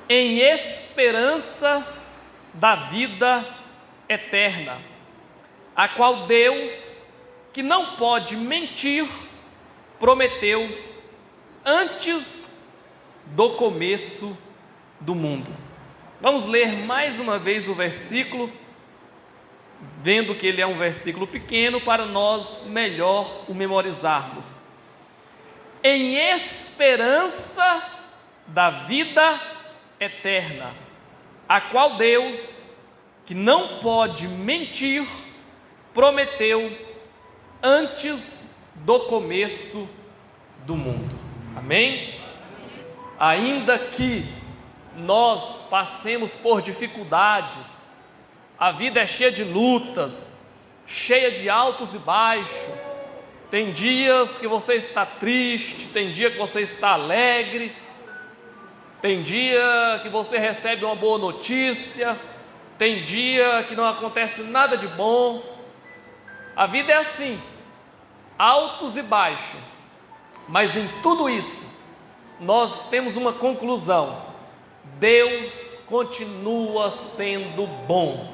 em esperança da vida eterna, a qual Deus, que não pode mentir, prometeu antes do começo do mundo. Vamos ler mais uma vez o versículo, vendo que ele é um versículo pequeno, para nós melhor o memorizarmos. Em esperança da vida eterna, a qual Deus, que não pode mentir, prometeu antes do começo do mundo. Amém? Ainda que nós passemos por dificuldades, a vida é cheia de lutas, cheia de altos e baixos. Tem dias que você está triste, tem dia que você está alegre, tem dia que você recebe uma boa notícia, tem dia que não acontece nada de bom. A vida é assim, altos e baixos, mas em tudo isso, nós temos uma conclusão: Deus continua sendo bom.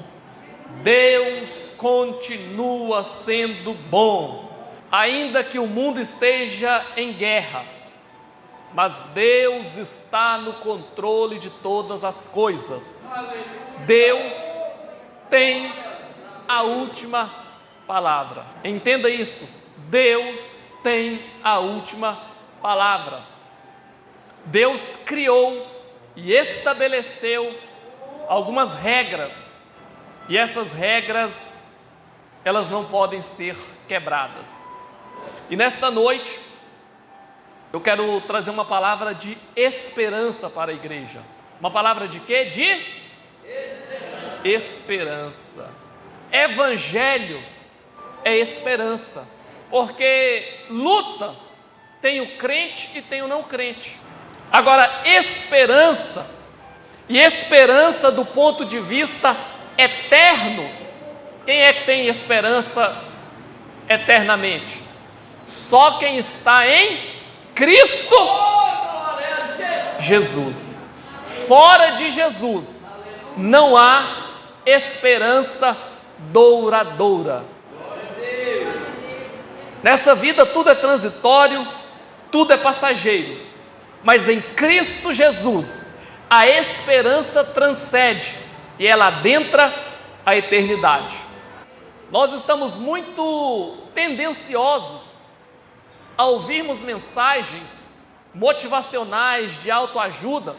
Deus continua sendo bom, ainda que o mundo esteja em guerra, mas Deus está no controle de todas as coisas. Deus tem a última palavra. Entenda isso, Deus tem a última palavra. Deus criou e estabeleceu algumas regras, e essas regras, elas não podem ser quebradas. E nesta noite, eu quero trazer uma palavra de esperança para a igreja. Uma palavra de quê? De esperança. Evangelho é esperança, porque luta tem o crente e tem o não crente. Agora, esperança, e esperança do ponto de vista eterno, quem é que tem esperança eternamente? Só quem está em Cristo Jesus. Fora de Jesus não há esperança duradoura. Nessa vida tudo é transitório, tudo é passageiro, mas em Cristo Jesus a esperança transcende e ela adentra a eternidade. Nós estamos muito tendenciosos a ouvirmos mensagens motivacionais de autoajuda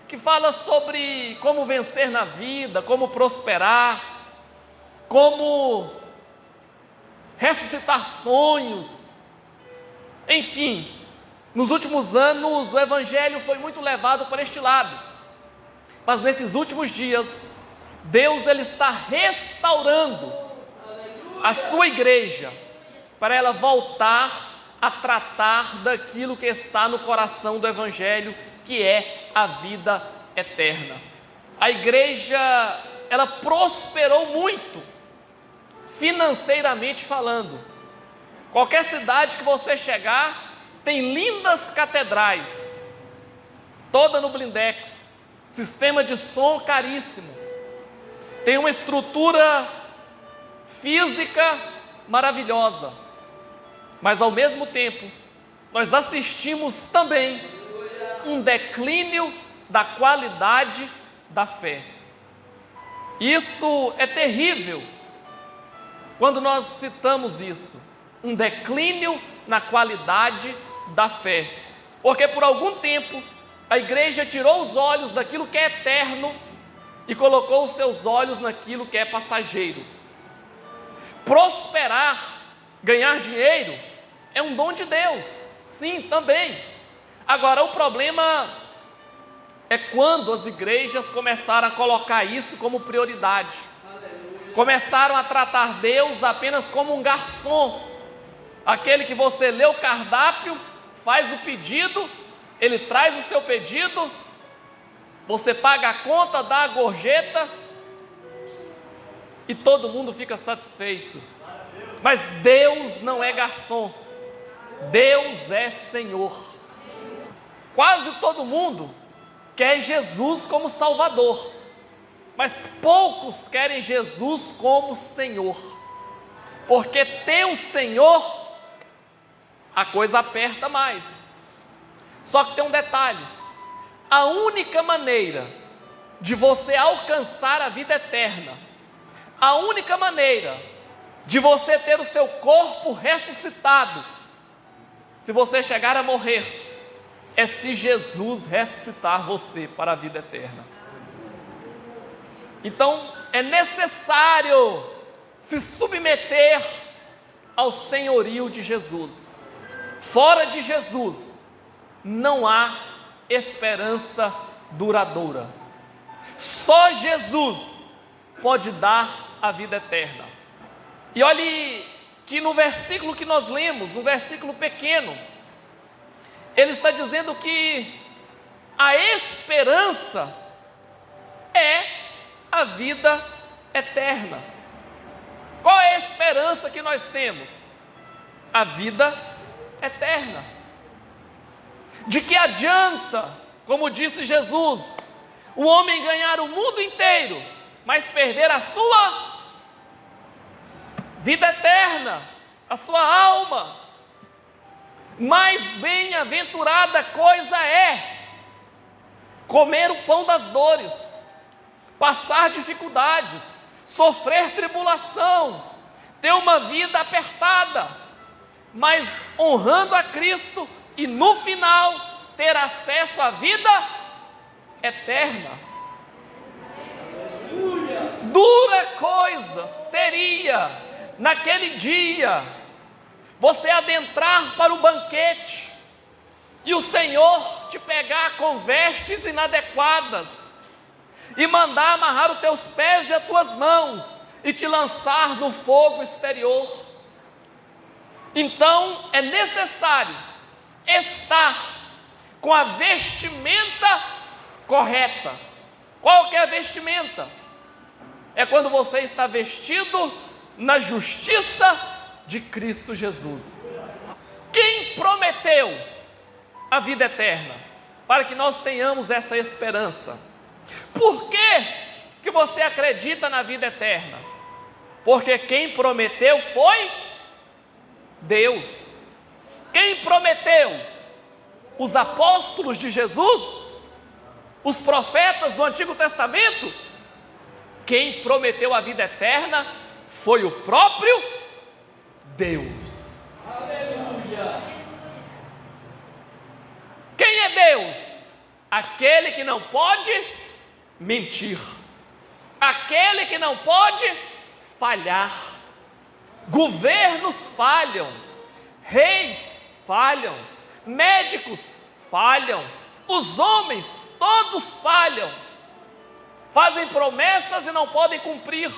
que falam sobre como vencer na vida, como prosperar, como ressuscitar sonhos. Enfim, nos últimos anos o Evangelho foi muito levado para este lado. Mas nesses últimos dias, Deus ele está restaurando a sua igreja para ela voltar a tratar daquilo que está no coração do Evangelho, que é a vida eterna. A igreja, ela prosperou muito, financeiramente falando. Qualquer cidade que você chegar, tem lindas catedrais, toda no blindex, sistema de som caríssimo, tem uma estrutura física maravilhosa, mas ao mesmo tempo, nós assistimos também um declínio da qualidade da fé. Isso é terrível quando nós citamos isso, um declínio na qualidade da fé, porque por algum tempo a igreja tirou os olhos daquilo que é eterno e colocou os seus olhos naquilo que é passageiro. Prosperar, ganhar dinheiro, é um dom de Deus, sim, também. Agora, o problema é quando as igrejas começaram a colocar isso como prioridade. Começaram a tratar Deus apenas como um garçom, aquele que você lê o cardápio, faz o pedido, ele traz o seu pedido, você paga a conta, dá a gorjeta e todo mundo fica satisfeito. Mas Deus não é garçom, Deus é Senhor. Quase todo mundo quer Jesus como Salvador, mas poucos querem Jesus como Senhor, porque ter o Senhor, a coisa aperta mais. Só que tem um detalhe: a única maneira de você alcançar a vida eterna, a única maneira de você ter o seu corpo ressuscitado, se você chegar a morrer, é se Jesus ressuscitar você para a vida eterna. Então é necessário se submeter ao senhorio de Jesus. Fora de Jesus não há esperança duradoura. Só Jesus pode dar a vida eterna. E olhe que no versículo que nós lemos, um versículo pequeno, ele está dizendo que a esperança é a vida eterna. Qual é a esperança que nós temos? A vida eterna. De que adianta, como disse Jesus, o homem ganhar o mundo inteiro, mas perder a sua vida eterna, a sua alma? Mais bem-aventurada coisa é comer o pão das dores, passar dificuldades, sofrer tribulação, ter uma vida apertada, mas honrando a Cristo e no final ter acesso à vida eterna. Dura coisa seria naquele dia você adentrar para o banquete e o Senhor te pegar com vestes inadequadas e mandar amarrar os teus pés e as tuas mãos e te lançar no fogo exterior. Então é necessário estar com a vestimenta correta. Qual que é a vestimenta? É quando você está vestido na justiça de Cristo Jesus. Quem prometeu a vida eterna? Para que nós tenhamos essa esperança. Por que você acredita na vida eterna? Porque quem prometeu foi Deus. Quem prometeu? Os apóstolos de Jesus? Os profetas do Antigo Testamento? Quem prometeu a vida eterna foi o próprio Deus. Aleluia! Quem é Deus? Aquele que não pode mentir, aquele que não pode falhar. Governos falham, reis falham, médicos falham, os homens todos falham, fazem promessas e não podem cumprir,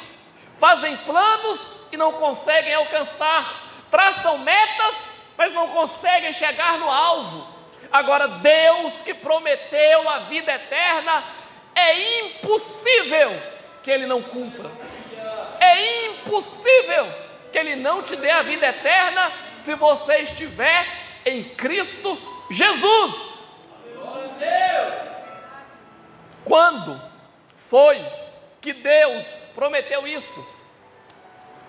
fazem planos e não conseguem alcançar, traçam metas, mas não conseguem chegar no alvo. Agora, Deus que prometeu a vida eterna, é impossível que Ele não cumpra, é impossível que Ele não te dê a vida eterna se você estiver em Cristo Jesus. Quando foi que Deus prometeu isso?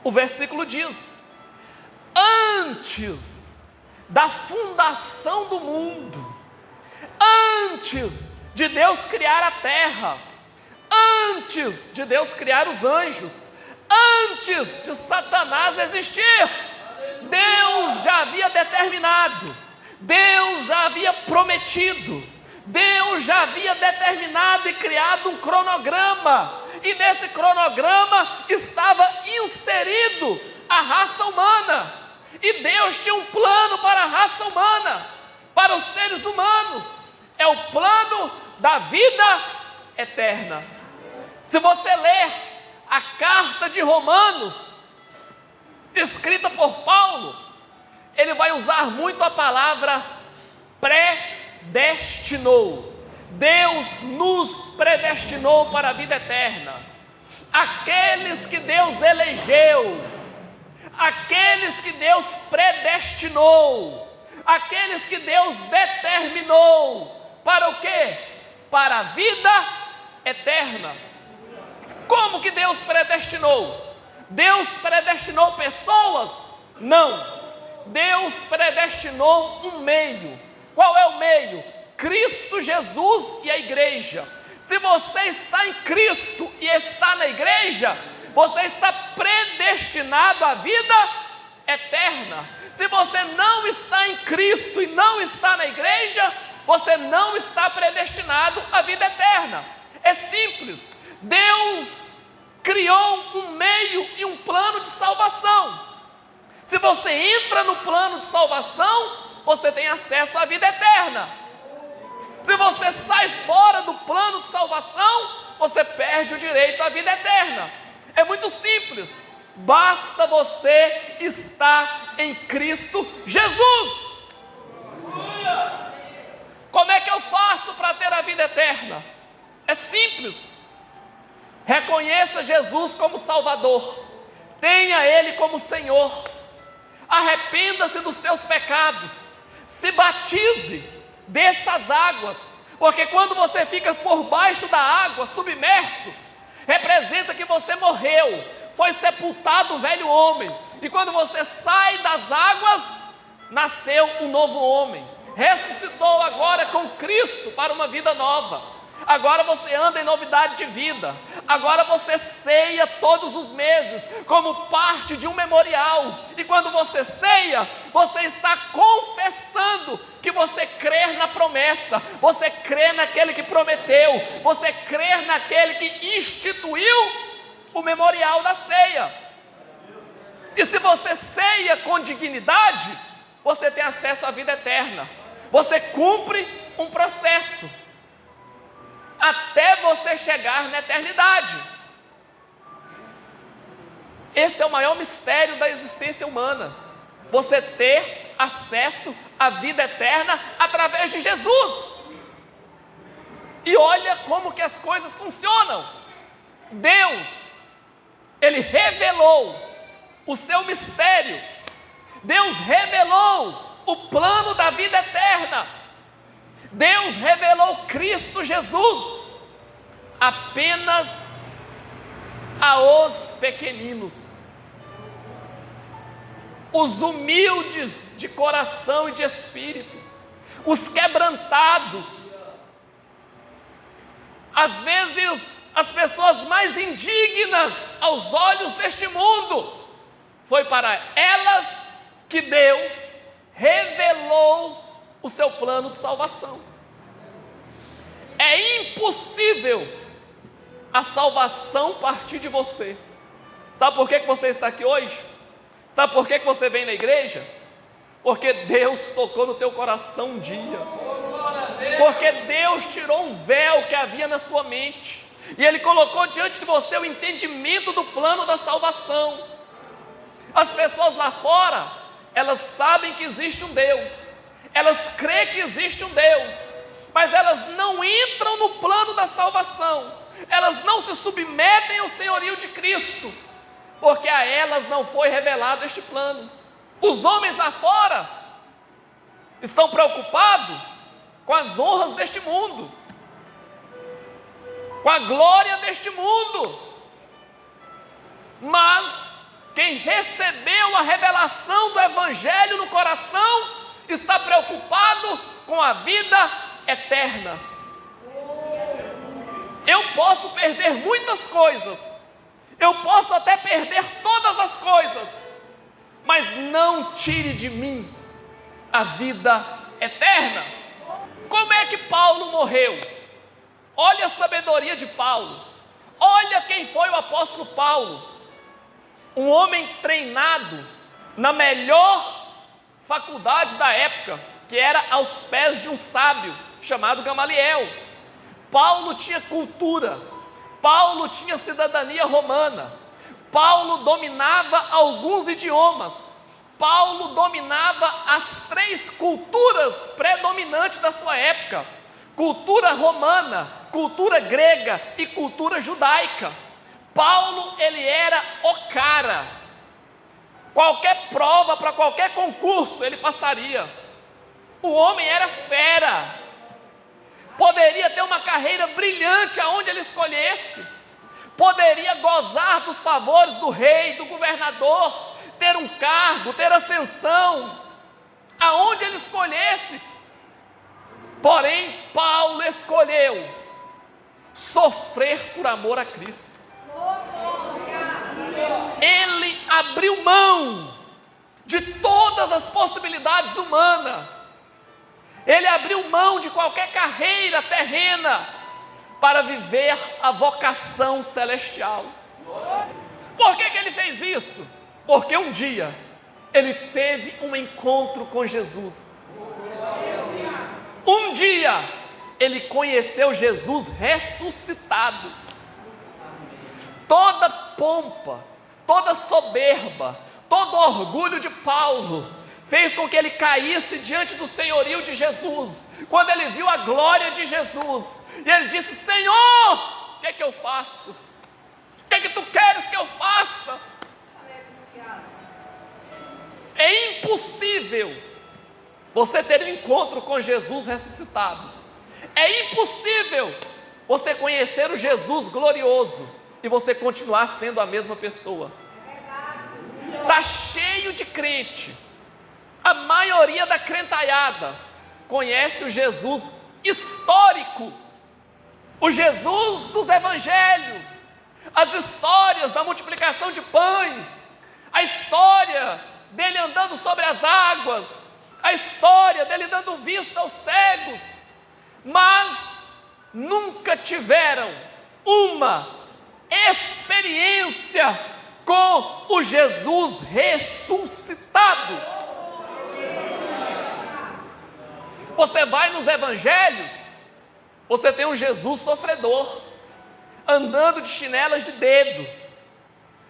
O versículo diz: antes da fundação do mundo, antes de Deus criar a terra, antes de Deus criar os anjos, antes de Satanás existir, Deus já havia determinado, Deus já havia prometido, Deus já havia determinado e criado um cronograma, e nesse cronograma estava inserido a raça humana, e Deus tinha um plano para a raça humana, para os seres humanos, é o plano da vida eterna. Se você ler a carta de Romanos, escrita por Paulo, ele vai usar muito a palavra predestinou. Deus nos predestinou para a vida eterna. Aqueles que Deus elegeu, aqueles que Deus predestinou, aqueles que Deus determinou, para o quê? para a vida eterna. Como que Deus predestinou? Deus predestinou pessoas? Não. Deus predestinou um meio. Qual é o meio? Cristo Jesus e a igreja. Se você está em Cristo e está na igreja, você está predestinado à vida eterna. Se você não está em Cristo e não está na igreja, você não está predestinado à vida eterna. É simples. Deus criou um meio e um plano de salvação. Se você entra no plano de salvação, você tem acesso à vida eterna. Se você sai fora do plano de salvação, você perde o direito à vida eterna. É muito simples. Basta você estar em Cristo Jesus. Como é que eu faço para ter a vida eterna? É simples. Reconheça Jesus como Salvador. Tenha Ele como Senhor. Arrependa-se dos teus pecados. Se batize. Desça as águas. Porque quando você fica por baixo da água, submerso, representa que você morreu. Foi sepultado o velho homem. E quando você sai das águas, nasceu um novo homem. Ressuscitou agora com Cristo para uma vida nova. Agora você anda em novidade de vida. Agora você ceia todos os meses como parte de um memorial. E quando você ceia, você está confessando que você crê na promessa. Você crê naquele que prometeu. Você crê naquele que instituiu o memorial da ceia. E se você ceia com dignidade, você tem acesso à vida eterna. Você cumpre um processo até você chegar na eternidade. Esse é o maior mistério da existência humana. Você ter acesso à vida eterna através de Jesus. E olha como que as coisas funcionam. Deus, Ele revelou o seu mistério. Deus revelou o plano da vida eterna. Deus revelou Cristo Jesus apenas aos pequeninos, os humildes de coração e de espírito, os quebrantados. Às vezes, as pessoas mais indignas aos olhos deste mundo, foi para elas que Deus revelou o seu plano de salvação. É impossível a salvação partir de você. Sabe por que você está aqui hoje? Sabe por que você vem na igreja? Porque Deus tocou no teu coração um dia. Porque Deus tirou um véu que havia na sua mente. E Ele colocou diante de você o entendimento do plano da salvação. As pessoas lá fora, elas sabem que existe um Deus. Elas creem que existe um Deus, mas elas não entram no plano da salvação. Elas não se submetem ao senhorio de Cristo, porque a elas não foi revelado este plano. Os homens lá fora estão preocupados com as honras deste mundo, com a glória deste mundo. Mas quem recebeu a revelação do Evangelho no coração está preocupado com a vida eterna. Eu posso perder muitas coisas, eu posso até perder todas as coisas, mas não tire de mim a vida eterna. Como é que Paulo morreu? Olha a sabedoria de Paulo. Olha quem foi o apóstolo Paulo. Um homem treinado na melhor faculdade da época, que era aos pés de um sábio chamado Gamaliel. Paulo tinha cultura, Paulo tinha cidadania romana, Paulo dominava alguns idiomas, Paulo dominava as 3 culturas predominantes da sua época: cultura romana, cultura grega e cultura judaica. Paulo, ele era o cara. Qualquer prova, para qualquer concurso, ele passaria. O homem era fera. poderia ter uma carreira brilhante aonde ele escolhesse, poderia gozar dos favores do rei, do governador, ter um cargo, ter ascensão, aonde ele escolhesse. Porém, Paulo escolheu sofrer por amor a Cristo. Ele abriu mão de todas as possibilidades humanas. Ele abriu mão de qualquer carreira terrena para viver a vocação celestial. Por que ele fez isso? Porque um dia ele teve um encontro com Jesus. Um dia ele conheceu Jesus ressuscitado. Toda pompa, toda soberba, todo orgulho de Paulo fez com que ele caísse diante do senhorio de Jesus. Quando ele viu a glória de Jesus, e ele disse: Senhor, o que é que eu faço? O que é que tu queres que eu faça? É impossível você ter um encontro com Jesus ressuscitado. É impossível você conhecer o Jesus glorioso e você continuar sendo a mesma pessoa. Está cheio de crente. A maioria da crentaiada conhece o Jesus histórico, o Jesus dos evangelhos, as histórias da multiplicação de pães, a história dele andando sobre as águas, a história dele dando vista aos cegos, mas nunca tiveram uma experiência com o Jesus ressuscitado. Você vai nos evangelhos, você tem um Jesus sofredor, andando de chinelas de dedo,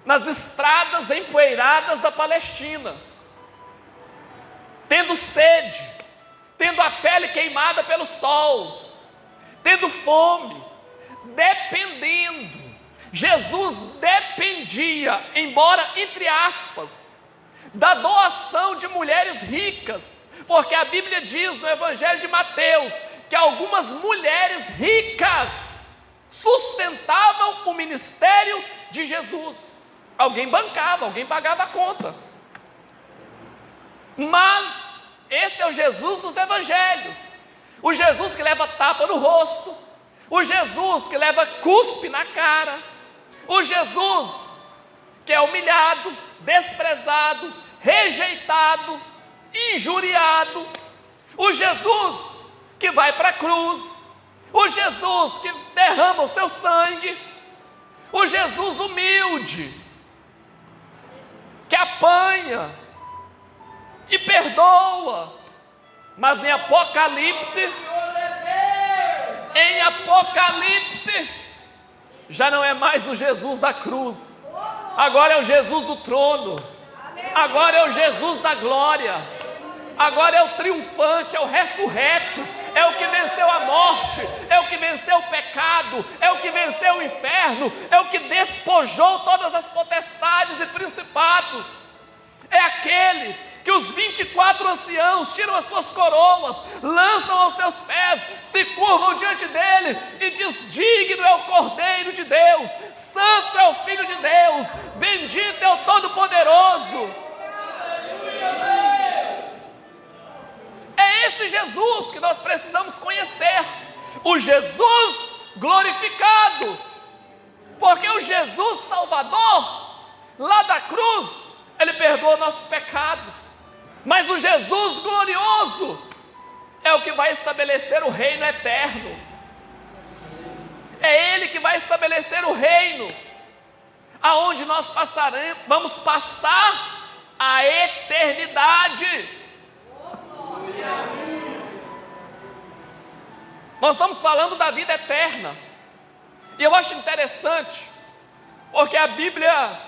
nas estradas empoeiradas da Palestina, tendo sede, tendo a pele queimada pelo sol, tendo fome, dependendo. Jesus dependia, embora entre aspas, da doação de mulheres ricas, porque a Bíblia diz no Evangelho de Mateus que algumas mulheres ricas sustentavam o ministério de Jesus. Alguém bancava, alguém pagava a conta. Mas esse é o Jesus dos evangelhos, o Jesus que leva tapa no rosto, o Jesus que leva cuspe na cara, o Jesus que é humilhado, desprezado, rejeitado, injuriado, o Jesus que vai para a cruz, o Jesus que derrama o seu sangue, o Jesus humilde, que apanha e perdoa. Mas em Apocalipse, já não é mais o Jesus da cruz, agora é o Jesus do trono, agora é o Jesus da glória, agora é o triunfante, é o ressurreto, é o que venceu a morte, é o que venceu o pecado, é o que venceu o inferno, é o que despojou todas as potestades e principados, é aquele que os 24 anciãos tiram as suas coroas, lançam aos seus pés, se curvam diante dele e diz: digno é o Cordeiro de Deus, santo é o Filho de Deus, bendito é o Todo-Poderoso. É esse Jesus que nós precisamos conhecer, o Jesus glorificado, porque o Jesus Salvador, lá da cruz, ele perdoa nossos pecados, mas o Jesus glorioso é o que vai estabelecer o reino eterno, é Ele que vai estabelecer o reino, aonde nós vamos passar a eternidade. Nós estamos falando da vida eterna, e eu acho interessante, porque a Bíblia,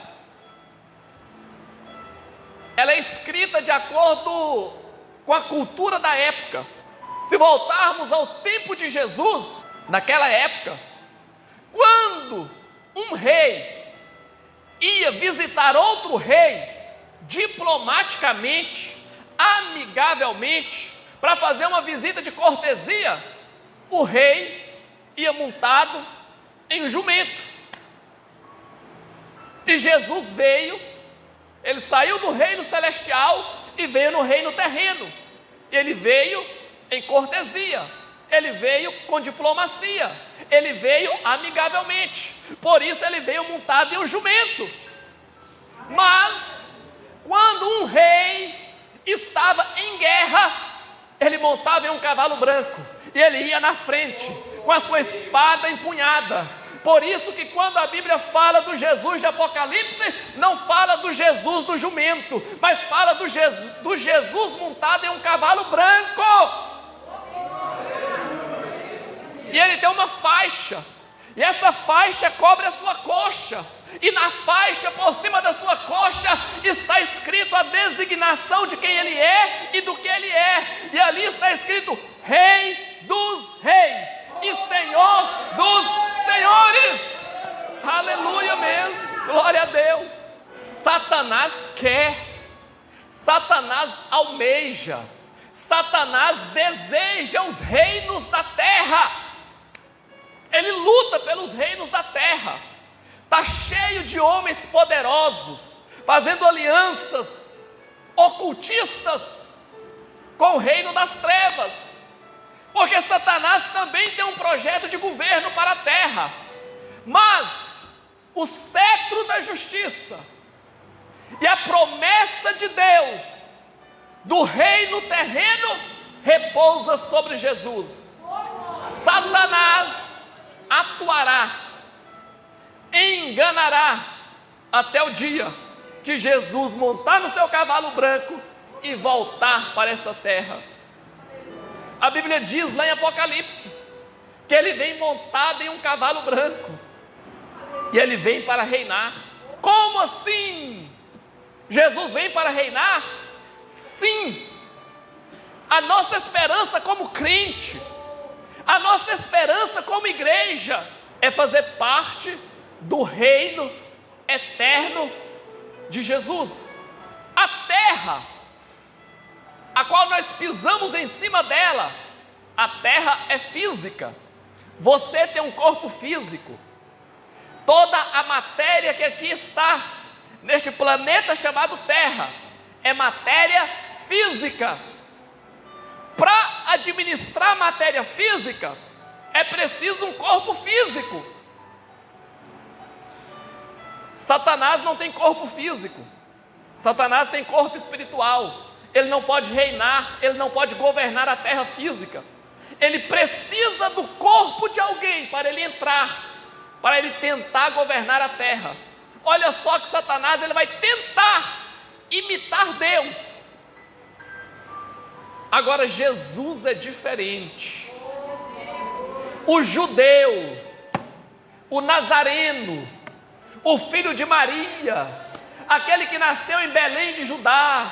ela é escrita de acordo com a cultura da época. Se voltarmos ao tempo de Jesus, naquela época, quando um rei ia visitar outro rei, diplomaticamente, amigavelmente, para fazer uma visita de cortesia, o rei ia montado em um jumento. E Jesus veio, ele saiu do reino celestial e veio no reino terreno. Ele veio em cortesia, ele veio com diplomacia, ele veio amigavelmente. Por isso ele veio montado em um jumento. Mas quando um rei estava em guerra, ele montava em um cavalo branco e ele ia na frente com a sua espada empunhada. Por isso que quando a Bíblia fala do Jesus de Apocalipse, não fala do Jesus do jumento, mas fala do Jesus montado em um cavalo branco. E ele tem uma faixa, e essa faixa cobre a sua coxa, e na faixa por cima da sua coxa está escrito a designação de quem ele é e do que ele é. E ali está escrito Rei dos Reis e Senhor dos Senhores. Aleluia mesmo, glória a Deus. Satanás quer, Satanás almeja, Satanás deseja os reinos da terra. Ele luta pelos reinos da terra. Está cheio de homens poderosos, fazendo alianças ocultistas com o reino das trevas. Porque Satanás também tem um projeto de governo para a terra. Mas o cetro da justiça e a promessa de Deus do reino terreno repousa sobre Jesus. Satanás atuará, enganará até o dia que Jesus montar no seu cavalo branco e voltar para essa terra. A Bíblia diz lá em Apocalipse que ele vem montado em um cavalo branco e ele vem para reinar. Como assim? Jesus vem para reinar? Sim. A nossa esperança como crente, a nossa esperança como igreja é fazer parte do reino eterno de Jesus. A terra, a qual nós pisamos em cima dela, a terra é física. Você tem um corpo físico. Toda a matéria que aqui está, neste planeta chamado Terra, é matéria física. Para administrar a matéria física, é preciso um corpo físico. Satanás não tem corpo físico. Satanás tem corpo espiritual. Ele não pode reinar, ele não pode governar a terra física. Ele precisa do corpo de alguém para ele entrar, para ele tentar governar a terra. Olha só que Satanás ele vai tentar imitar Deus. Agora Jesus é diferente. O judeu, o nazareno, o filho de Maria, aquele que nasceu em Belém de Judá,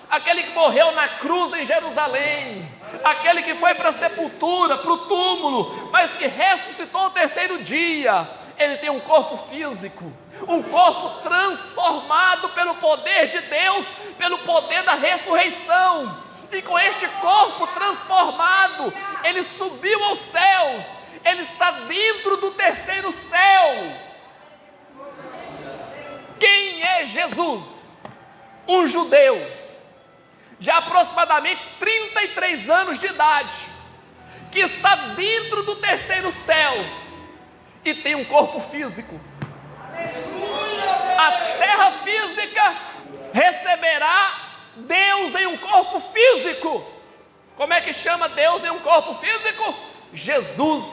aquele que morreu na cruz em Jerusalém, aquele que foi para a sepultura, para o túmulo, mas que ressuscitou no terceiro dia, ele tem um corpo físico, um corpo transformado pelo poder de Deus, pelo poder da ressurreição. E com este corpo transformado, ele subiu aos céus, ele está dentro do terceiro céu. Quem é Jesus? Um judeu de aproximadamente 33 anos de idade, que está dentro do terceiro céu e tem um corpo físico. A terra física receberá Deus em um corpo físico. Como é que chama Deus em um corpo físico? Jesus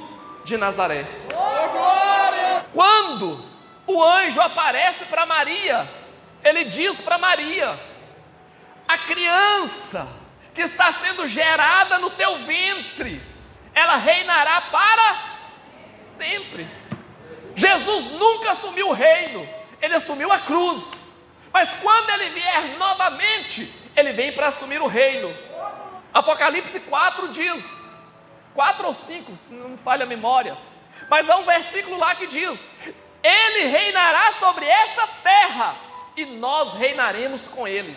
de Nazaré. Quando o anjo aparece para Maria, ele diz para Maria: a criança que está sendo gerada no teu ventre, ela reinará para sempre. Jesus nunca assumiu o reino, ele assumiu a cruz. Mas quando ele vier novamente, ele vem para assumir o reino. Apocalipse 4 diz, 4 ou 5, não me falha a memória, mas há um versículo lá que diz: ele reinará sobre essa terra e nós reinaremos com ele.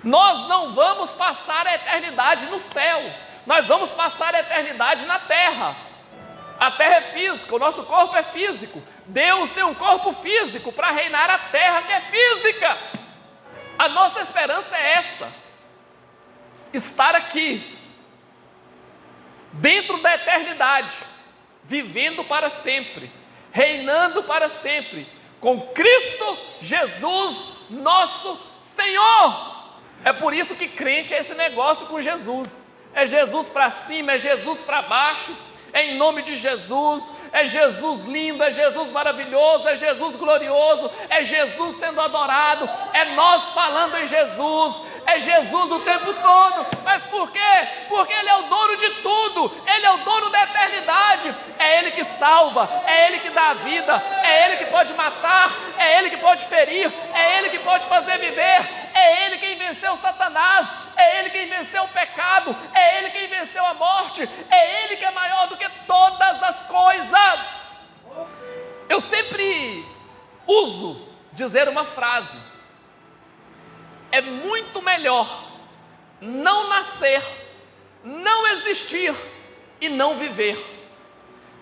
Nós não vamos passar a eternidade no céu, Nós vamos passar a eternidade na terra. A terra é física, o nosso corpo é físico. Deus tem um corpo físico para reinar a terra que é física. A nossa esperança é essa: estar aqui, dentro da eternidade, vivendo para sempre, reinando para sempre, com Cristo Jesus, nosso Senhor. É por isso que crente é esse negócio com Jesus. É Jesus para cima, é Jesus para baixo, é em nome de Jesus, é Jesus lindo, é Jesus maravilhoso, é Jesus glorioso, é Jesus sendo adorado, é nós falando em Jesus, é Jesus o tempo todo. Mas por quê? Porque Ele é o dono de tudo, Ele é o dono da eternidade, é Ele que salva, é Ele que dá a vida, é Ele que pode matar, é Ele que pode ferir, é Ele que pode fazer viver, é Ele quem venceu Satanás, é Ele quem venceu o pecado, é Ele quem venceu a morte, é Ele que é maior do que todas as coisas. Eu sempre uso dizer uma frase: é muito melhor não nascer, não existir e não viver,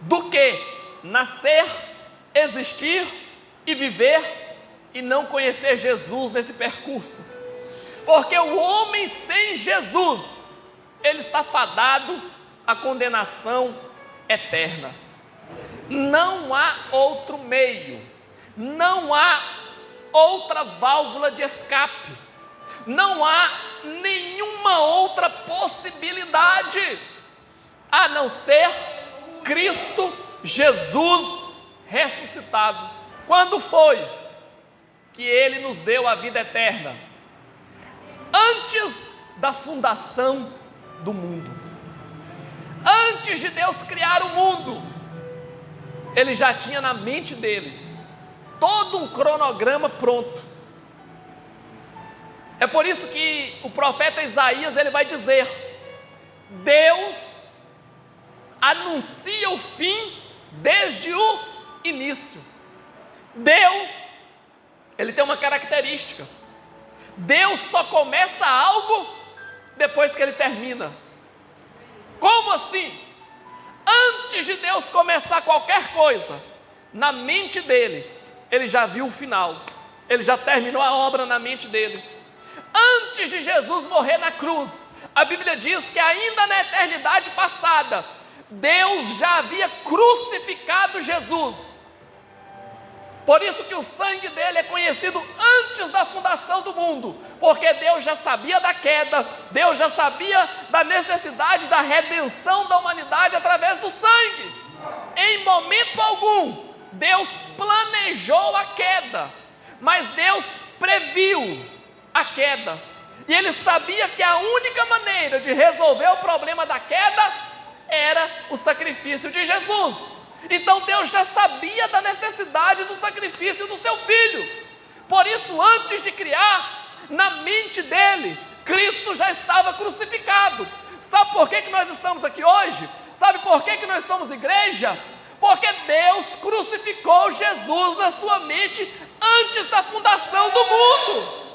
do que nascer, existir e viver e não conhecer Jesus nesse percurso. Porque o homem sem Jesus, ele está fadado à condenação eterna. Não há outro meio, não há outra válvula de escape, não há nenhuma outra possibilidade a não ser Cristo Jesus ressuscitado. Quando foi que Ele nos deu a vida eterna? Antes da fundação do mundo. Antes de Deus criar o mundo, Ele já tinha na mente dele todo um cronograma pronto. É por isso que o profeta Isaías, ele vai dizer: Deus anuncia o fim desde o início. Deus, ele tem uma característica: Deus só começa algo depois que ele termina. Como assim? Antes de Deus começar qualquer coisa, na mente dele, ele já viu o final, ele já terminou a obra na mente dele. Antes de Jesus morrer na cruz, a Bíblia diz que ainda na eternidade passada, Deus já havia crucificado Jesus. Por isso que o sangue dele é conhecido antes da fundação do mundo, porque Deus já sabia da queda, Deus já sabia da necessidade da redenção da humanidade através do sangue. Em momento algum, Deus planejou a queda, mas Deus previu a queda, e Ele sabia que a única maneira de resolver o problema da queda era o sacrifício de Jesus. Então Deus já sabia da necessidade do sacrifício do seu Filho. Por isso, antes de criar, na mente dele, Cristo já estava crucificado. Sabe por que nós estamos aqui hoje? Sabe por que nós somos igreja? Porque Deus crucificou Jesus na sua mente antes da fundação do mundo.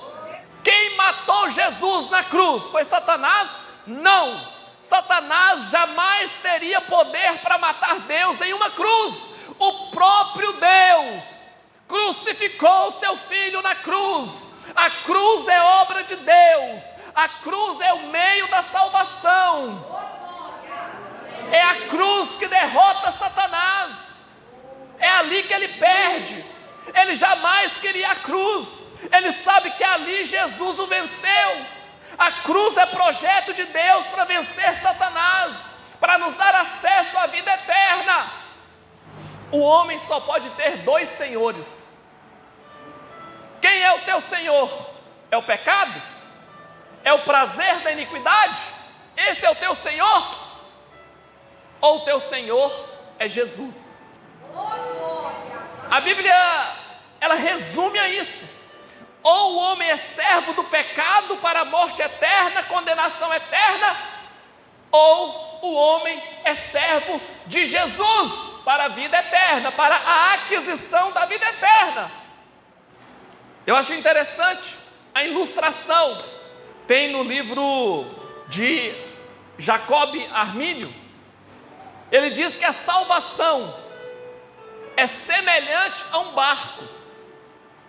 Quem matou Jesus na cruz foi Satanás? Não! Satanás jamais teria poder para matar Deus em uma cruz. O próprio Deus crucificou o seu Filho na cruz. A cruz é obra de Deus. A cruz é o meio da salvação. É a cruz que derrota Satanás. É ali que ele perde. Ele jamais queria a cruz. Ele sabe que ali Jesus o venceu. A cruz é projeto de Deus para vencer Satanás, para nos dar acesso à vida eterna. O homem só pode ter dois senhores. Quem é o teu senhor? É o pecado? É o prazer da iniquidade? Esse é o teu senhor? Ou o teu senhor é Jesus? A Bíblia, ela resume a isso. Ou o homem é servo do pecado para a morte eterna, condenação eterna, ou o homem é servo de Jesus para a vida eterna, para a aquisição da vida eterna. Eu acho interessante a ilustração. Tem no livro de Jacob Armínio, ele diz que a salvação é semelhante a um barco.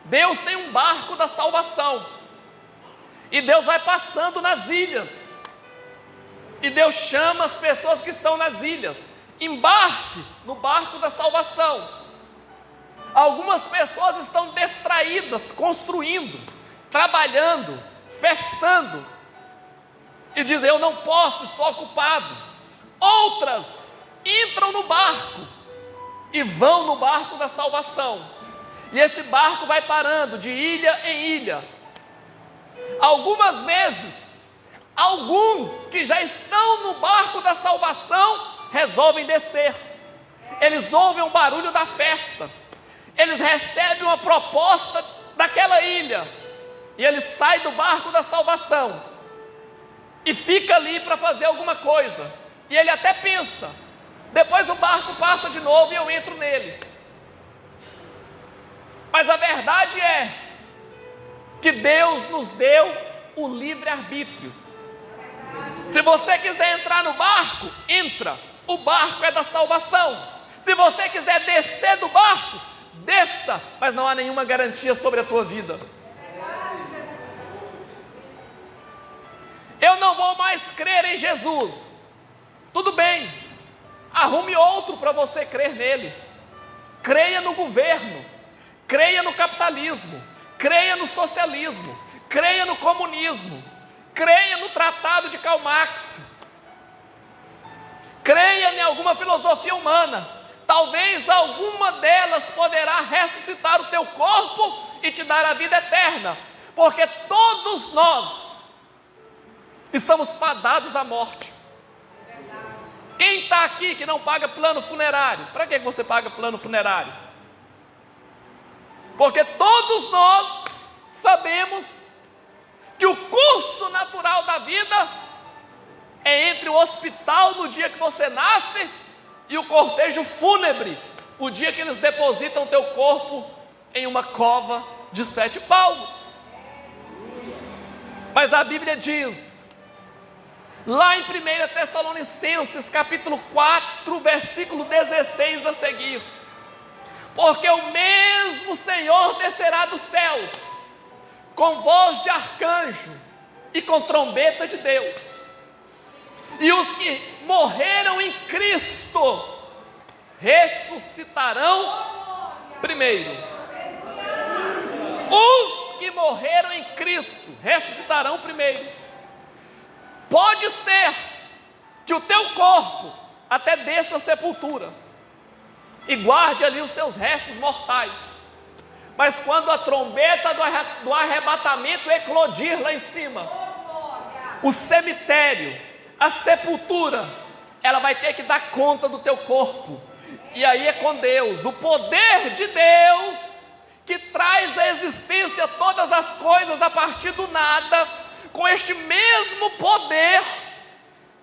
Deus tem um barco da salvação, e Deus vai passando nas ilhas, e Deus chama as pessoas que estão nas ilhas: embarque no barco da salvação. Algumas pessoas estão distraídas, construindo, trabalhando, festando, e dizem: eu não posso, estou ocupado. Outras entram no barco e vão no barco da salvação, e esse barco vai parando de ilha em ilha. Algumas vezes, alguns que já estão no barco da salvação resolvem descer. Eles ouvem o barulho da festa, eles recebem uma proposta daquela ilha, e eles saem do barco da salvação e fica ali para fazer alguma coisa, e ele até pensa: depois o barco passa de novo e eu entro nele. Mas a verdade é que Deus nos deu o livre-arbítrio. Se você quiser entrar no barco, entra. O barco é da salvação. Se você quiser descer do barco, desça, mas não há nenhuma garantia sobre a tua vida. Eu não vou mais crer em Jesus. Tudo bem, arrume outro para você crer nele. Creia no governo, creia no capitalismo, creia no socialismo, creia no comunismo, creia no Tratado de Karl Marx, creia em alguma filosofia humana. Talvez alguma delas poderá ressuscitar o teu corpo e te dar a vida eterna, porque todos nós estamos fadados à morte. Quem está aqui que não paga plano funerário? Para que você paga plano funerário? Porque todos nós sabemos que o curso natural da vida é entre o hospital no dia que você nasce e o cortejo fúnebre, o dia que eles depositam teu corpo em uma cova de 7 palmos. Mas a Bíblia diz, lá em 1 Tessalonicenses, capítulo 4, versículo 16 a seguir: porque o mesmo Senhor descerá dos céus, com voz de arcanjo e com trombeta de Deus, e os que morreram em Cristo ressuscitarão primeiro. Os que morreram em Cristo ressuscitarão primeiro. Pode ser que o teu corpo até desça à sepultura e guarde ali os teus restos mortais, mas quando a trombeta do arrebatamento eclodir lá em cima, o cemitério, a sepultura, ela vai ter que dar conta do teu corpo, e aí é com Deus, o poder de Deus, que traz à existência todas as coisas a partir do nada. Com este mesmo poder,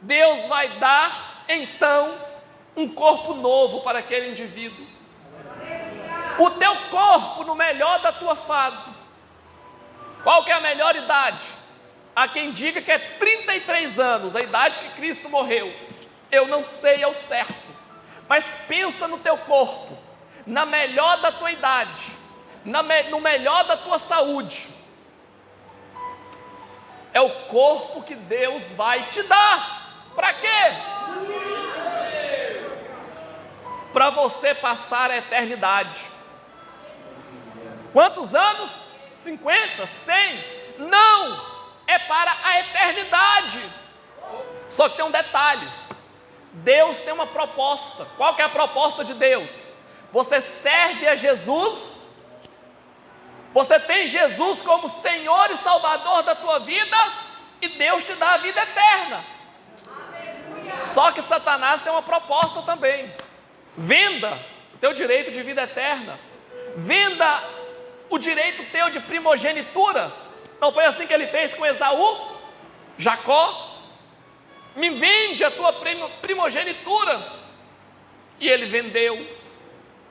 Deus vai dar então um corpo novo para aquele indivíduo. O teu corpo no melhor da tua fase. Qual que é a melhor idade? Há quem diga que é 33 anos, a idade que Cristo morreu. Eu não sei ao certo, mas pensa no teu corpo, na melhor da tua idade, no melhor da tua saúde. É o corpo que Deus vai te dar. Para quê? Para você passar a eternidade. Quantos anos? 50? 100? Não! É para a eternidade. Só que tem um detalhe. Deus tem uma proposta. Qual que é a proposta de Deus? Você serve a Jesus. Você tem Jesus como Senhor e Salvador da tua vida, e Deus te dá a vida eterna. Só que Satanás tem uma proposta também. Venda o teu direito de vida eterna. Venda o direito teu de primogenitura. Não foi assim que ele fez com Esaú? Jacó? Me vende a tua primogenitura. E ele vendeu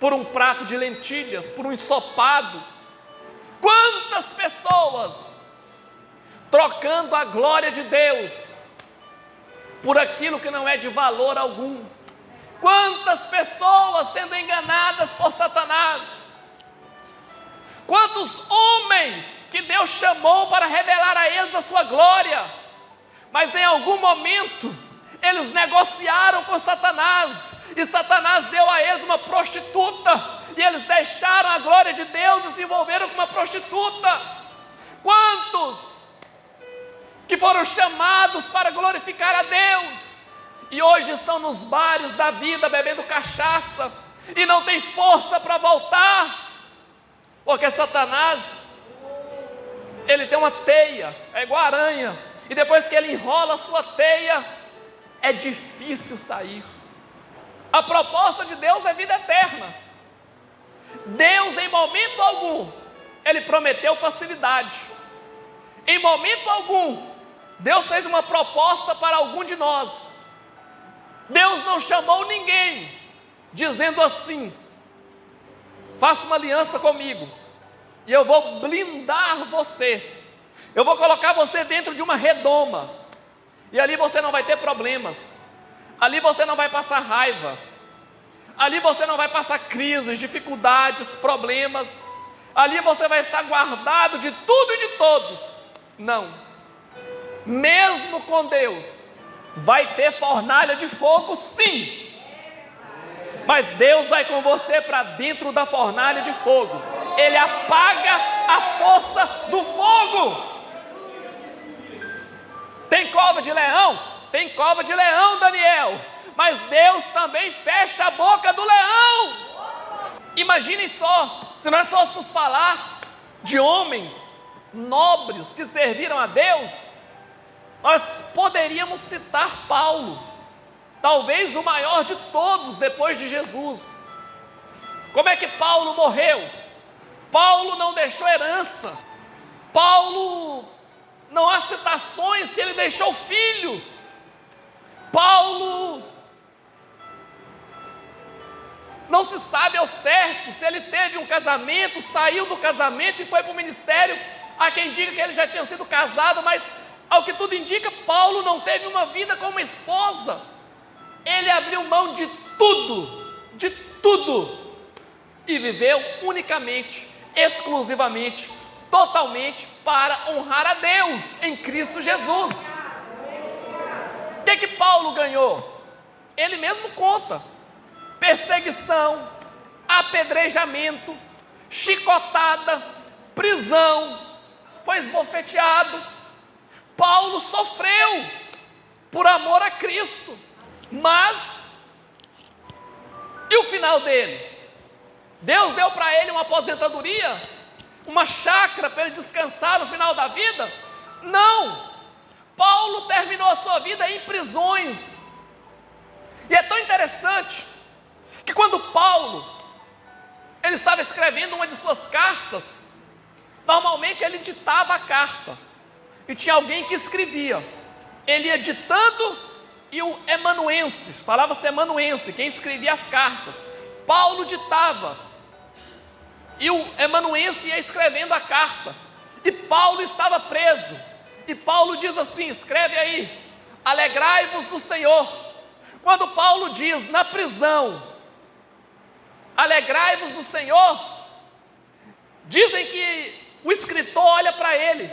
por um prato de lentilhas, por um ensopado. Quantas pessoas trocando a glória de Deus por aquilo que não é de valor algum. Quantas pessoas sendo enganadas por Satanás, quantos homens que Deus chamou para revelar a eles a sua glória, mas em algum momento eles negociaram com Satanás, e Satanás deu a eles uma prostituta, e eles deixaram a glória de Deus e se envolveram com uma prostituta. Quantos que foram chamados para glorificar a Deus, e hoje estão nos bares da vida bebendo cachaça, e não tem força para voltar, porque Satanás, ele tem uma teia, é igual aranha, e depois que ele enrola a sua teia, é difícil sair. A proposta de Deus é vida eterna. Deus, em momento algum, ele prometeu facilidade. Em momento algum, Deus fez uma proposta para algum de nós. Deus não chamou ninguém dizendo assim: faça uma aliança comigo e eu vou blindar você, eu vou colocar você dentro de uma redoma, e ali você não vai ter problemas, ali você não vai passar raiva, ali você não vai passar crises, dificuldades, problemas, ali você vai estar guardado de tudo e de todos. Não, mesmo com Deus, vai ter fornalha de fogo, sim, mas Deus vai com você para dentro da fornalha de fogo. Ele apaga a força do fogo. Tem cova de leão? Tem cova de leão, Daniel, mas Deus também fecha a boca do leão. Imaginem só, se nós fôssemos falar de homens nobres que serviram a Deus, nós poderíamos citar Paulo, talvez o maior de todos depois de Jesus. Como é que Paulo morreu? Paulo não deixou herança, Paulo, não há citações se ele deixou filhos. Paulo, não se sabe ao certo se ele teve um casamento, saiu do casamento e foi para o ministério. Há quem diga que ele já tinha sido casado, mas ao que tudo indica, Paulo não teve uma vida com uma esposa. Ele abriu mão de tudo, e viveu unicamente, exclusivamente, totalmente para honrar a Deus em Cristo Jesus. O que Paulo ganhou? Ele mesmo conta: perseguição, apedrejamento, chicotada, prisão, foi esbofeteado. Paulo sofreu por amor a Cristo, mas e o final dele? Deus deu para ele uma aposentadoria, uma chácara para ele descansar no final da vida? Não! Paulo terminou a sua vida em prisões. E é tão interessante que quando Paulo ele estava escrevendo uma de suas cartas, normalmente ele ditava a carta e tinha alguém que escrevia. Ele ia ditando, e o emanuense, falava-se emanuense, quem escrevia as cartas. Paulo ditava e o emanuense ia escrevendo a carta, e Paulo estava preso, e Paulo diz assim, escreve aí: alegrai-vos no Senhor. Quando Paulo diz na prisão, alegrai-vos no Senhor, dizem que o escritor olha para ele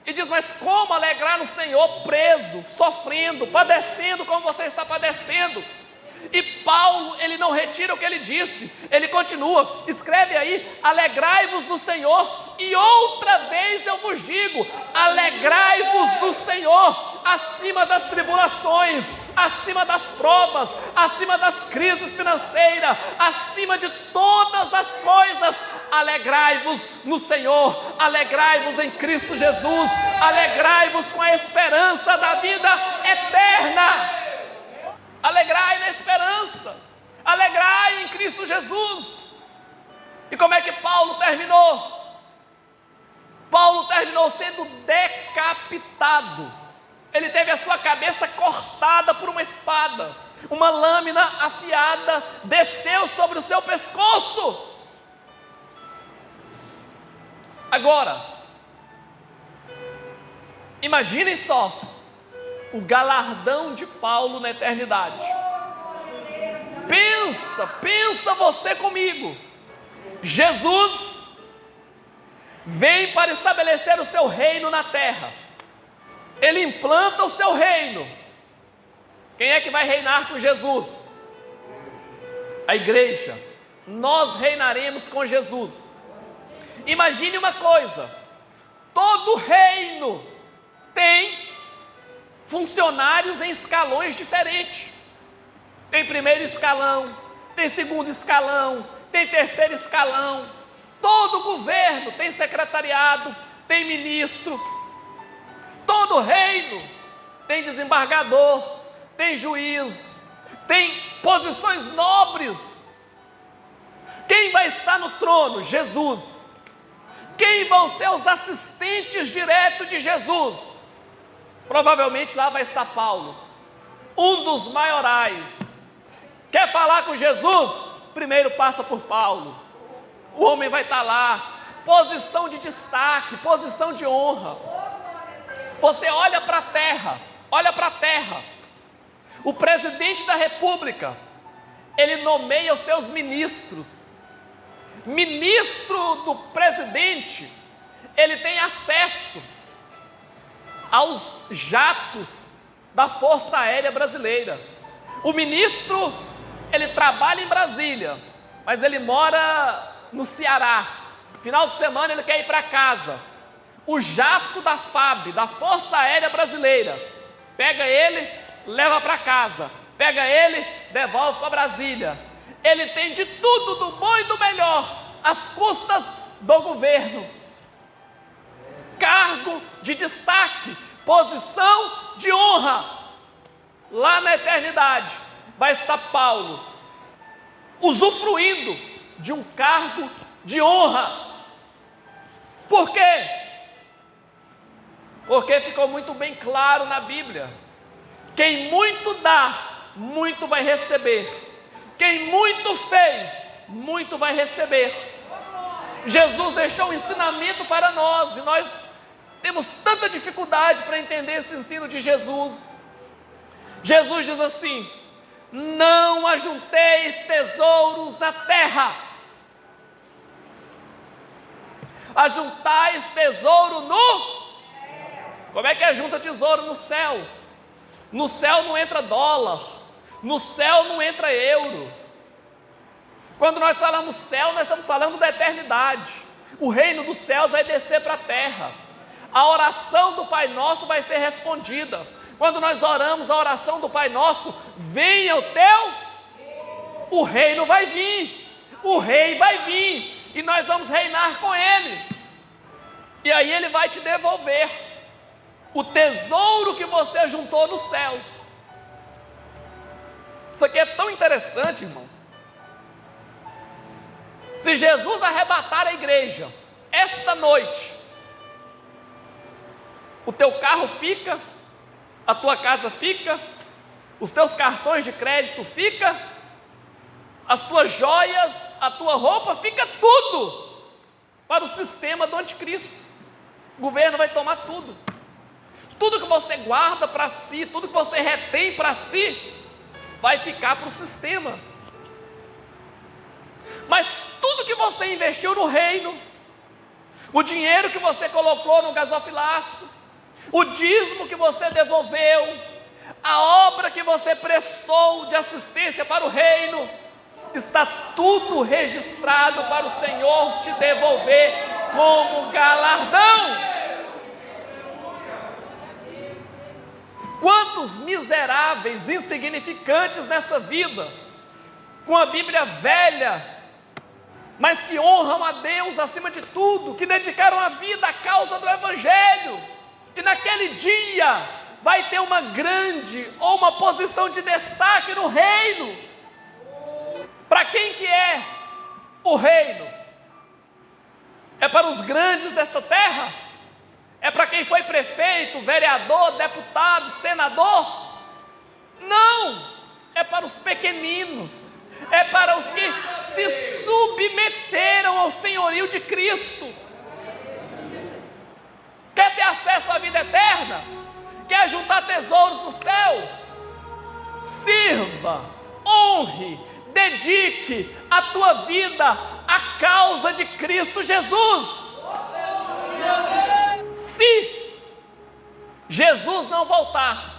e diz: mas como alegrar no Senhor preso, sofrendo, padecendo como você está padecendo? E Paulo, ele não retira o que ele disse, ele continua, escreve aí: alegrai-vos no Senhor, e outra vez eu vos digo, alegrai-vos no Senhor, acima das tribulações, acima das provas, acima das crises financeiras, acima de todas as coisas, alegrai-vos no Senhor, alegrai-vos em Cristo Jesus, alegrai-vos com a esperança da vida eterna. Alegrai na esperança, alegrai em Cristo Jesus. E como é que Paulo terminou? Paulo terminou sendo decapitado. Ele teve a sua cabeça cortada por uma espada, uma lâmina afiada desceu sobre o seu pescoço. Agora, imaginem só o galardão de Paulo na eternidade. Pensa você comigo. Jesus vem para estabelecer o seu reino na terra. Ele implanta o seu reino. Quem é que vai reinar com Jesus? A igreja. Nós reinaremos com Jesus. Imagine uma coisa: todo reino tem funcionários em escalões diferentes. Tem primeiro escalão, tem segundo escalão, tem terceiro escalão. Todo governo tem secretariado, tem ministro. Todo reino tem desembargador, tem juiz, tem posições nobres. Quem vai estar no trono? Jesus. Quem vão ser os assistentes diretos de Jesus? Provavelmente lá vai estar Paulo, um dos maiorais. Quer falar com Jesus? Primeiro passa por Paulo. O homem vai estar lá, posição de destaque, posição de honra. Você olha para a terra, o presidente da república, ele nomeia os seus ministros. Ministro do presidente, ele tem acesso aos jatos da Força Aérea Brasileira. O ministro, ele trabalha em Brasília, mas ele mora no Ceará. Final de semana ele quer ir para casa. O jato da FAB, da Força Aérea Brasileira, pega ele, leva para casa. Pega ele, devolve para Brasília. Ele tem de tudo, do bom e do melhor, às custas do governo. Cargo de destaque, posição de honra. Lá na eternidade vai estar Paulo, usufruindo de um cargo de honra. Por quê? Porque ficou muito bem claro na Bíblia: quem muito dá, muito vai receber. Quem muito fez, muito vai receber. Jesus deixou um ensinamento para nós, e nós temos tanta dificuldade para entender esse ensino de Jesus. Jesus diz assim: não ajunteis tesouros na terra, ajuntais tesouro no... Como é que ajunta tesouro no céu? No céu não entra dólar, no céu não entra euro. Quando nós falamos céu, nós estamos falando da eternidade. O reino dos céus vai descer para a terra. A oração do Pai Nosso vai ser respondida. Quando nós oramos a oração do Pai Nosso, venha o teu, o reino vai vir, o rei vai vir, e nós vamos reinar com ele. E aí ele vai te devolver o tesouro que você juntou nos céus. Isso aqui é tão interessante, irmãos. Se Jesus arrebatar a igreja esta noite, o teu carro fica, a tua casa fica, os teus cartões de crédito fica, as tuas joias, a tua roupa, fica tudo para o sistema do anticristo. O governo vai tomar tudo. Tudo que você guarda para si, tudo que você retém para si, vai ficar para o sistema. Mas tudo que você investiu no reino, o dinheiro que você colocou no gasofilaço, o dízimo que você devolveu, a obra que você prestou de assistência para o reino, está tudo registrado para o Senhor te devolver como galardão. Quantos miseráveis, insignificantes nessa vida, com a Bíblia velha, mas que honram a Deus acima de tudo, que dedicaram a vida à causa do Evangelho, e naquele dia vai ter uma grande ou uma posição de destaque no reino. Para quem que é o reino? É para os grandes desta terra? É para quem foi prefeito, vereador, deputado, senador? Não, é para os pequeninos, é para os que se submeteram ao senhorio de Cristo. Quer ter acesso à vida eterna? Quer juntar tesouros no céu? Sirva, honre, dedique a tua vida à causa de Cristo Jesus. Se Jesus não voltar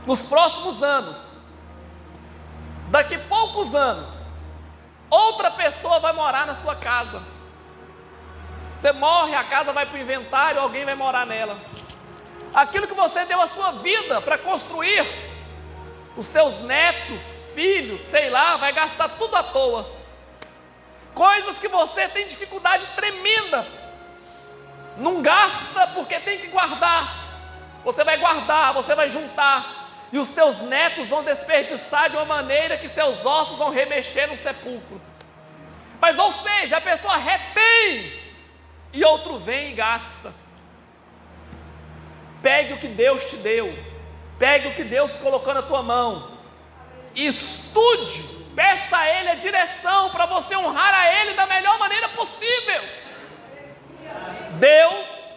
nos próximos anos, daqui poucos anos, outra pessoa vai morar na sua casa. Você morre, a casa vai para o inventário, alguém vai morar nela. Aquilo que você deu a sua vida para construir, os teus netos, filhos, sei lá, vai gastar tudo à toa. Coisas que você tem dificuldade tremenda, não gasta porque tem que guardar. Você vai guardar, você vai juntar, e os teus netos vão desperdiçar de uma maneira que seus ossos vão remexer no sepulcro. Mas, ou seja, a pessoa retém, e outro vem e gasta. Pegue o que Deus te deu, pegue o que Deus colocou na tua mão, estude, peça a Ele a direção para você honrar a Ele da melhor maneira possível. Deus,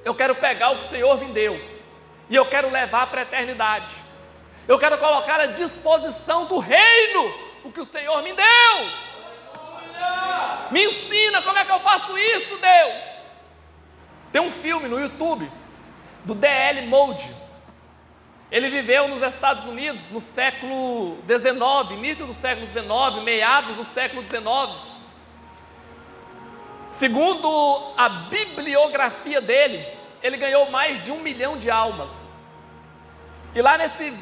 eu quero pegar o que o Senhor me deu e eu quero levar para a eternidade. Eu quero colocar à disposição do reino o que o Senhor me deu. Me ensina como é que eu faço isso, Deus. Tem um filme no YouTube do D.L. Moody. Ele viveu nos Estados Unidos no século XIX, início do século XIX, meados do século XIX. Segundo a bibliografia dele, ele ganhou mais de 1 milhão de almas. E lá nesse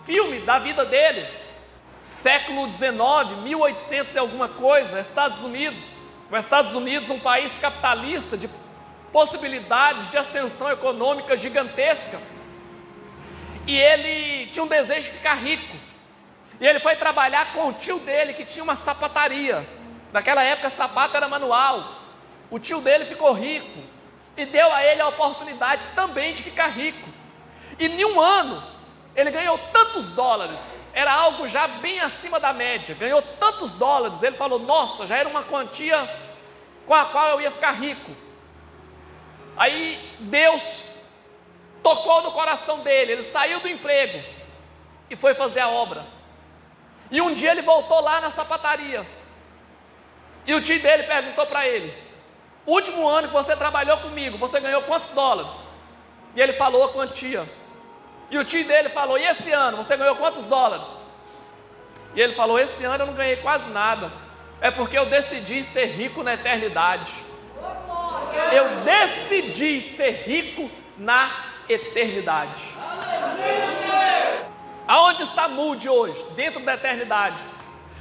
filme da vida dele, século XIX, 1800 e alguma coisa, Estados Unidos, um país capitalista de possibilidades de ascensão econômica gigantesca. E ele tinha um desejo de ficar rico. E ele foi trabalhar com o tio dele, que tinha uma sapataria. Naquela época, sapato era manual. O tio dele ficou rico e deu a ele a oportunidade também de ficar rico. E em um ano, ele ganhou tantos dólares, era algo já bem acima da média, ganhou tantos dólares, ele falou, nossa, já era uma quantia com a qual eu ia ficar rico. Aí Deus tocou no coração dele, ele saiu do emprego e foi fazer a obra. E um dia ele voltou lá na sapataria, e o tio dele perguntou para ele, o último ano que você trabalhou comigo, você ganhou quantos dólares? E ele falou a quantia. E o tio dele falou, e esse ano, você ganhou quantos dólares? E ele falou, esse ano eu não ganhei quase nada, é porque eu decidi ser rico na eternidade. Eu decidi ser rico na eternidade. Aonde está Moody hoje? Dentro da eternidade.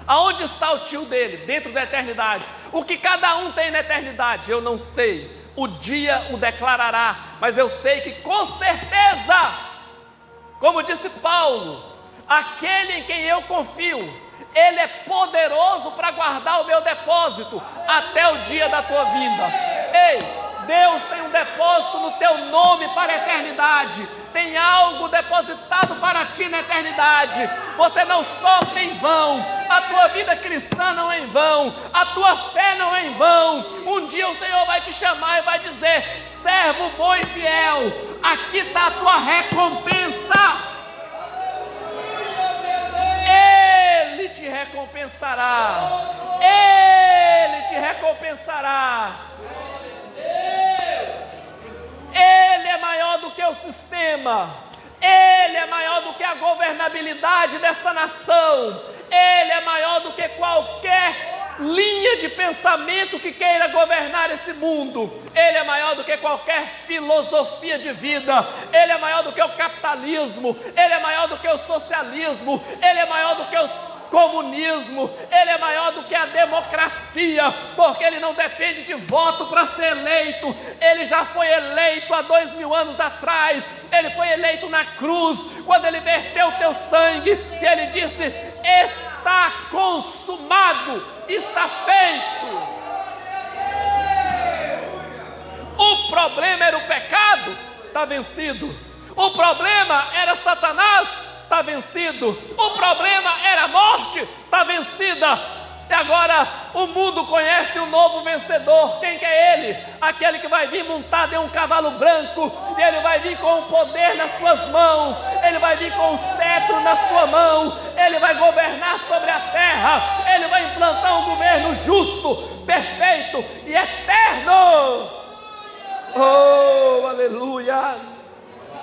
Aonde está o tio dele? Dentro da eternidade. O que cada um tem na eternidade? Eu não sei. O dia o declarará. Mas eu sei que com certeza, como disse Paulo, aquele em quem eu confio, Ele é poderoso para guardar o meu depósito até o dia da tua vinda. Ei, Deus tem um depósito no teu nome para a eternidade. Tem algo depositado para ti na eternidade. Você não sofre em vão. A tua vida cristã não é em vão. A tua fé não é em vão. Um dia o Senhor vai te chamar e vai dizer, servo bom e fiel, aqui está a tua recompensa. Ele te recompensará. Ele te recompensará. Ele é maior do que o sistema. Ele é maior do que a governabilidade desta nação. Ele é maior do que qualquer linha de pensamento que queira governar esse mundo. Ele é maior do que qualquer filosofia de vida. Ele é maior do que o capitalismo. Ele é maior do que o socialismo. Ele é maior do que o comunismo. Ele é maior do que a democracia, porque ele não depende de voto para ser eleito. Ele já foi eleito há 2000 anos atrás. Ele foi eleito na cruz, quando ele verteu o teu sangue, e ele disse, está consumado, está feito. O problema era o pecado, está vencido. O problema era Satanás, está vencido. O problema era a morte, está vencida. E agora O mundo conhece o novo vencedor. Quem que é ele? Aquele que vai vir montado em um cavalo branco, e ele vai vir com o poder nas suas mãos, ele vai vir com o cetro na sua mão, ele vai governar sobre a terra, ele vai implantar um governo justo, perfeito e eterno. Oh, aleluia!